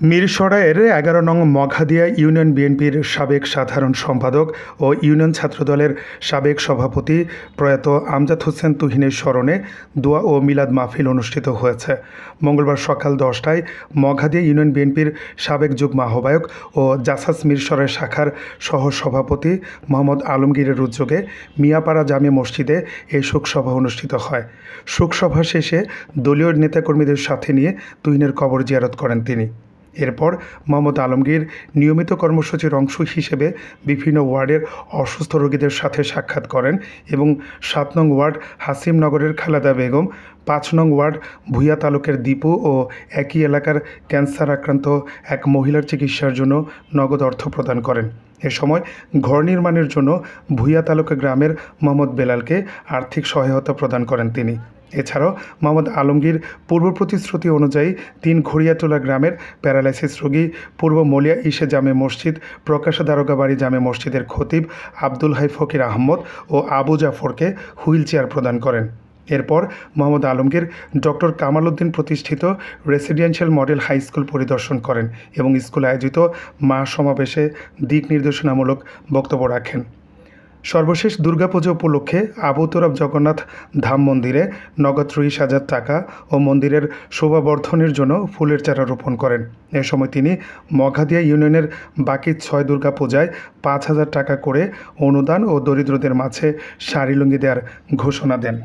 মিরসরাইয়ের ১১ নং মঘাদিয়া ইউনিয়ন বিএনপির সাবেক সাধারণ সম্পাদক ও ইউনিয়ন ছাত্রদলের সাবেক সভাপতি প্রয়াত আমজাদ হোসেন তুহিনের স্মরণে দোয়া ও মিলাদ মাহফিল অনুষ্ঠিত হয়েছে। মঙ্গলবার সকাল ১০টায় মঘাদিয়া ইউনিয়ন বিএনপির সাবেক যুগ্ম আহ্বায়ক ও জাসাস মিরসরাই শাখার সহসভাপতি মোহাম্মদ আলমগীরের উদ্যোগে মিয়াপাড়া জামে মসজিদে এই শোকসভা অনুষ্ঠিত হয়। শোকসভা শেষে দলীয় নেতাকর্মীদের সাথে নিয়ে তুহিনের কবর জিয়ারত করেন তিনি। এরপর মোহাম্মদ আলমগীর নিয়মিত কর্মসূচির অংশ হিসেবে বিভিন্ন ওয়ার্ডের অসুস্থ রোগীদের সাথে সাক্ষাৎ করেন এবং ৭ নং ওয়ার্ড হাসিমনগরের খালেদা বেগম, ৫ নং ওয়ার্ড ভূঁইয়া তালুকের দীপু ও একই এলাকার ক্যান্সার আক্রান্ত এক মহিলার চিকিৎসার জন্য নগদ অর্থ প্রদান করেন। এ সময় ঘর নির্মাণের জন্য ভূঁইয়া তালুকা গ্রামের মোহাম্মদ বেলালকে আর্থিক সহায়তা প্রদান করেন তিনি। এছাড়াও মোহাম্মদ আলমগীর পূর্ব প্রতিশ্রুতি অনুযায়ী ৩ ঘড়িয়াটোলা গ্রামের প্যারালাইসিস রোগী পূর্ব মলিয়া ইসে জামে মসজিদ, প্রকাশা দারোগাবাড়ি জামে মসজিদের খতিব আব্দুল হাই ফকির আহমদ ও আবু জাফরকে হুইল চেয়ার প্রদান করেন। এরপর মোহাম্মদ আলমগীর ডক্টর কামাল উদ্দিন প্রতিষ্ঠিত রেসিডেন্সিয়াল মডেল হাই স্কুল পরিদর্শন করেন এবং স্কুলে আয়োজিত মা সমাবেশে দিক নির্দেশনামূলক বক্তব্য রাখেন। সর্বশেষ দুর্গাপূজা উপলক্ষে আবু তোরাব জগন্নাথ ধাম মন্দিরে নগদ ৩০,০০০ টাকা ও মন্দিরের শোভাবর্ধনের জন্য ফুলের চারা রোপণ করেন। এ সময় তিনি মঘাদিয়া ইউনিয়নের বাকি ৬ দুর্গাপূজায় ৫,০০০ টাকা করে অনুদান ও দরিদ্রদের মাঝে শাড়ি লুঙ্গি দেওয়ার ঘোষণা দেন।